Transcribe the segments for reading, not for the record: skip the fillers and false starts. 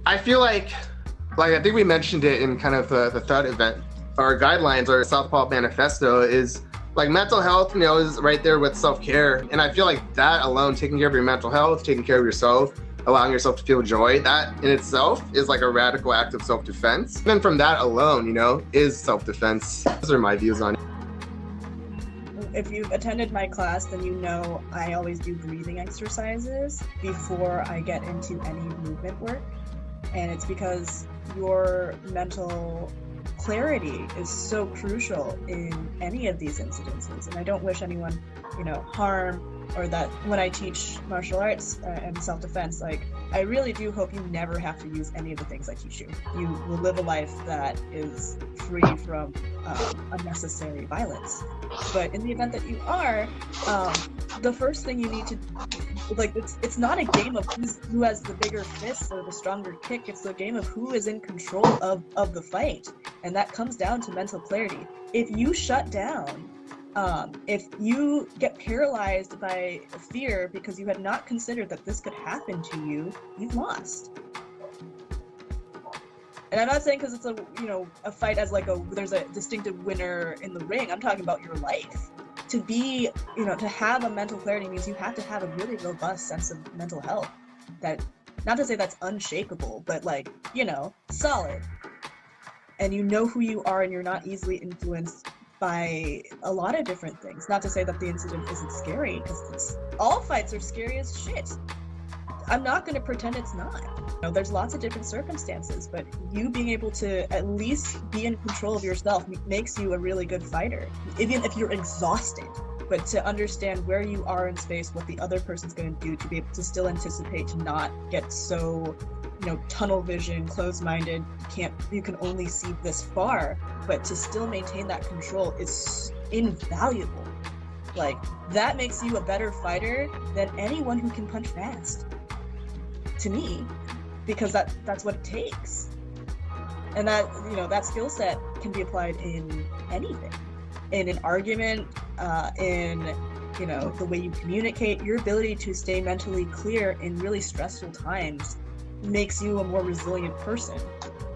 I feel like I think we mentioned it in kind of the threat event. Our guidelines, our Southpaw Manifesto is like mental health, is right there with self-care. And I feel like that alone, taking care of your mental health, taking care of yourself, allowing yourself to feel joy, that in itself is like a radical act of self-defense. And then from that alone, is self-defense. Those are my views on it. If you've attended my class, then you know I always do breathing exercises before I get into any movement work. And it's because your mental clarity is so crucial in any of these incidences. And I don't wish anyone, harm, or that when I teach martial arts and self-defense, like, I really do hope you never have to use any of the things I teach you. You will live a life that is free from unnecessary violence. But in the event that you are, the first thing you need to, like, it's not a game of who has the bigger fist or the stronger kick. It's the game of who is in control of the fight. And that comes down to mental clarity. If you shut down, if you get paralyzed by fear because you had not considered that this could happen to you, you've lost. And I'm not saying because it's a fight as like there's a distinctive winner in the ring. I'm talking about your life. To be, to have a mental clarity means you have to have a really robust sense of mental health. That, not to say that's unshakable, but like, solid. And you know who you are and you're not easily influenced by a lot of different things. Not to say that the incident isn't scary, because all fights are scary as shit. I'm not going to pretend it's not. There's lots of different circumstances, but you being able to at least be in control of yourself makes you a really good fighter, even if you're exhausted. But to understand where you are in space, what the other person's going to do, to be able to still anticipate, to not get so, tunnel vision, closed-minded, you can only see this far, but to still maintain that control is invaluable. Like, that makes you a better fighter than anyone who can punch fast. To me, because that's what it takes. And that, that skill set can be applied in anything. In an argument, in, the way you communicate. Your ability to stay mentally clear in really stressful times makes you a more resilient person,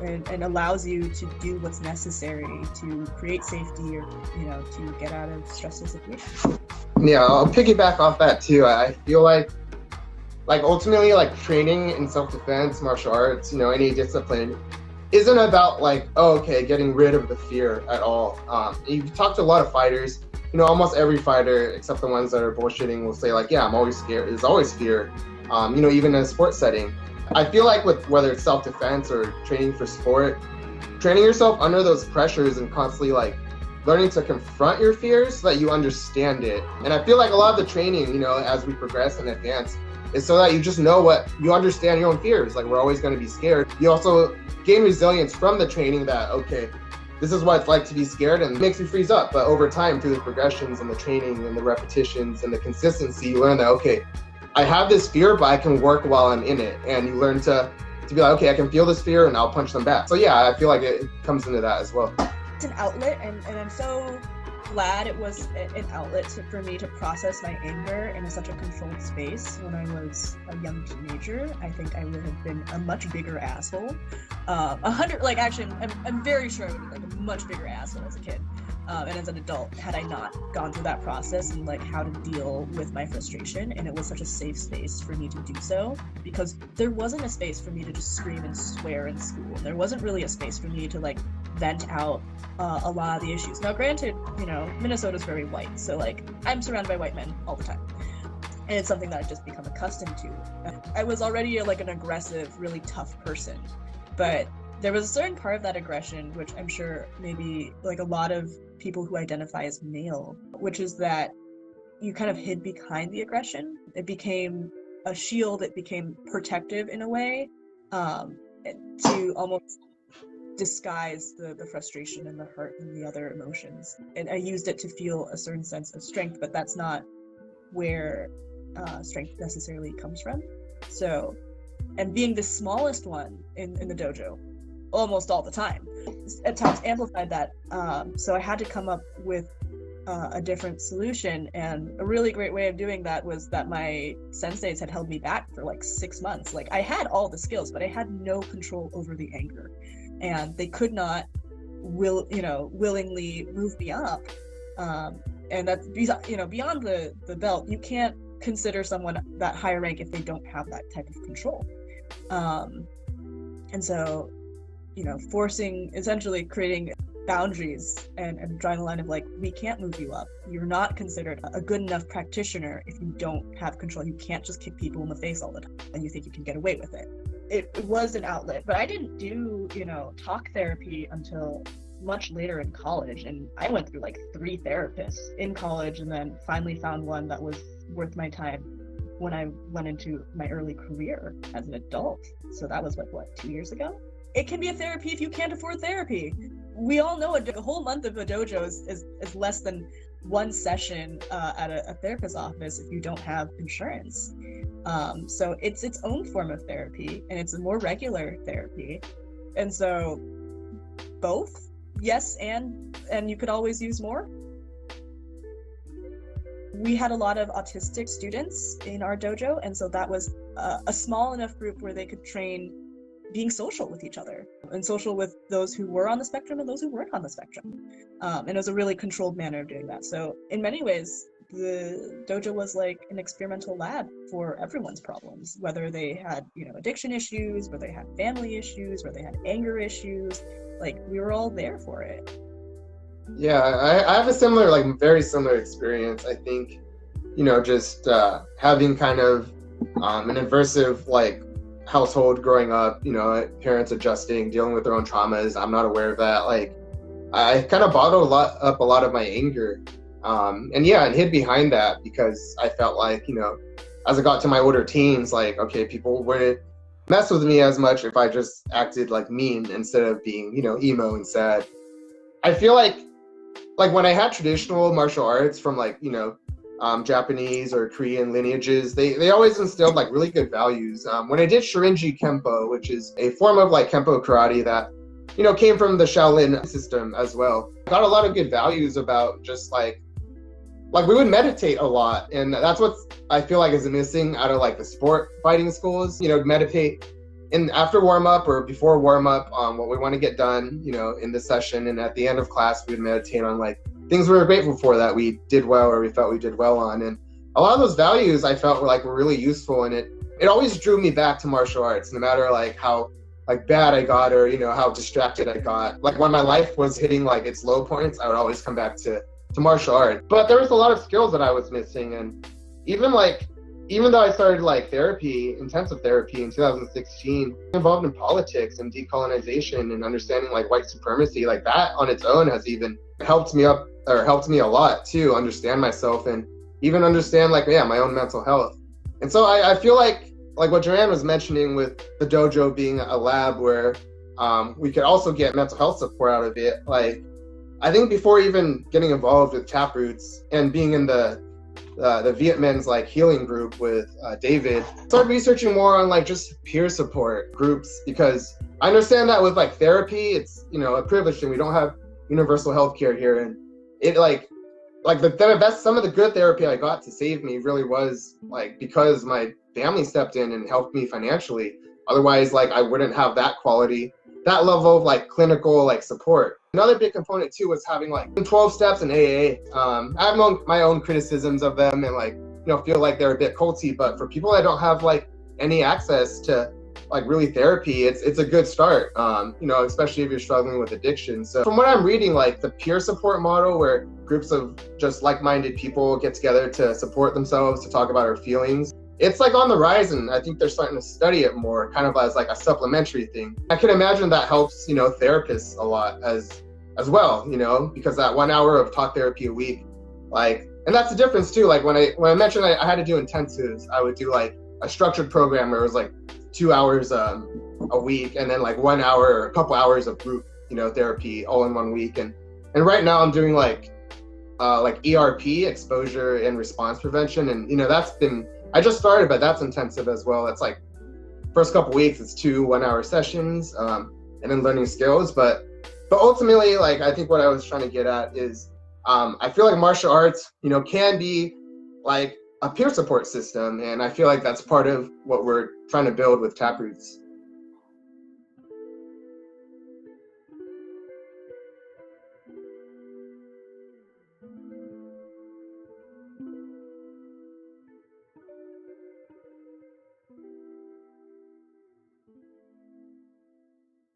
and allows you to do what's necessary to create safety, or, to get out of stressful situations. Yeah, I'll piggyback off that too. I feel like ultimately, like, training in self-defense, martial arts, any discipline isn't about getting rid of the fear at all. You've talked to a lot of fighters, almost every fighter except the ones that are bullshitting will say like, yeah, I'm always scared. There's always fear, even in a sports setting. I feel like with whether it's self-defense or training for sport, training yourself under those pressures and constantly learning to confront your fears so that you understand it. And I feel like a lot of the training, as we progress and advance, is so that you just you understand your own fears. Like, we're always going to be scared. You also gain resilience from the training that, okay, this is what it's like to be scared, and it makes you freeze up. But over time, through the progressions and the training and the repetitions and the consistency, you learn that, okay, I have this fear, but I can work while I'm in it. And you learn to be like, okay, I can feel this fear and I'll punch them back. So yeah, I feel like it comes into that as well. It's an outlet, and I'm so glad it was an outlet for me to process my anger in such a controlled space. When I was a young teenager, I think I would have been a much bigger asshole. I'm very sure I would have been a much bigger asshole as a kid. And as an adult, had I not gone through that process and how to deal with my frustration. And it was such a safe space for me to do so, because there wasn't a space for me to just scream and swear in school. There wasn't really a space for me to vent out a lot of the issues. Now granted, Minnesota's very white, so I'm surrounded by white men all the time. And it's something that I've just become accustomed to. I was already an aggressive, really tough person, but there was a certain part of that aggression, which I'm sure maybe a lot of people who identify as male, which is that you kind of hid behind the aggression. It became a shield. It became protective in a way, to almost disguise the frustration and the hurt and the other emotions. And I used it to feel a certain sense of strength, but that's not where strength necessarily comes from. So, and being the smallest one in the dojo, almost all the time, at times amplified that. So I had to come up with a different solution. And a really great way of doing that was that my senseis had held me back for like 6 months. Like I had all the skills, but I had no control over the anger, and they could not willingly move me up. And that's, beyond the belt, you can't consider someone that higher rank if they don't have that type of control. And so, essentially creating boundaries and drawing a line of like, we can't move you up. You're not considered a good enough practitioner if you don't have control. You can't just kick people in the face all the time and you think you can get away with it. It was an outlet, but I didn't do, talk therapy until much later in college. And I went through like 3 therapists in college, and then finally found one that was worth my time when I went into my early career as an adult. So that was what, 2 years ago? It can be a therapy if you can't afford therapy. We all know a whole month of a dojo is less than 1 session at a therapist's office if you don't have insurance. So it's its own form of therapy, and it's a more regular therapy. And so both, yes, and you could always use more. We had a lot of autistic students in our dojo, and so that was a small enough group where they could train being social with each other and social with those who were on the spectrum and those who weren't on the spectrum. And it was a really controlled manner of doing that. So in many ways, the dojo was like an experimental lab for everyone's problems, whether they had, addiction issues, whether they had family issues, whether they had anger issues. Like, we were all there for it. Yeah, I have a similar, very similar experience. I think, just having kind of an aversive, household growing up, parents adjusting, dealing with their own traumas. I'm not aware of that. I kind of bottled up a lot of my anger. And hid behind that because I felt like, as I got to my older teens, okay, people wouldn't mess with me as much if I just acted mean instead of being, emo and sad. I feel like when I had traditional martial arts from Japanese or Korean lineages, they always instilled really good values. When I did Shorinji Kempo, which is a form of Kempo karate that, came from the Shaolin system as well, got a lot of good values about just we would meditate a lot, and that's what I feel is missing out of the sport fighting schools. Meditate after warm up or before warm up on what we want to get done, in the session, and at the end of class we would meditate on things we were grateful for that we did well or we felt we did well on. And a lot of those values I felt were really useful, and it always drew me back to martial arts, no matter how bad I got or how distracted I got. When my life was hitting its low points, I would always come back to martial art. But there was a lot of skills that I was missing, and even though I started intensive therapy in 2016, involved in politics and decolonization and understanding white supremacy, that on its own has even helped me a lot to understand myself and even understand my own mental health. And so I feel like what Joanne was mentioning with the dojo being a lab where we could also get mental health support out of it. I think before even getting involved with Taproots and being in the Viet Minh's healing group with David, started researching more on just peer support groups, because I understand that with therapy, it's a privilege thing. We don't have universal healthcare here, and it the best, some of the good therapy I got to save me really was because my family stepped in and helped me financially. Otherwise, I wouldn't have that quality, that level of clinical support. Another big component too was having 12 steps in AA. I have my own criticisms of them and feel they're a bit culty, but for people that don't have any access to really therapy, it's a good start, especially if you're struggling with addiction. So from what I'm reading, the peer support model, where groups of just like-minded people get together to support themselves, to talk about our feelings, it's on the rise, and I think they're starting to study it more, kind of as a supplementary thing. I can imagine that helps, therapists a lot as well, because that 1 hour of talk therapy a week, and that's the difference too. When I mentioned I had to do intensives, I would do a structured program where it was 2 hours a week, and then 1 hour or a couple hours of group, therapy all in 1 week. And right now I'm doing ERP, exposure and response prevention, and that's been, I just started, but that's intensive as well. It's first couple weeks, it's 2 1-hour sessions, and then learning skills. But ultimately, I think what I was trying to get at is I feel like martial arts, you know, can be like a peer support system, and I feel like that's part of what we're trying to build with Taproots.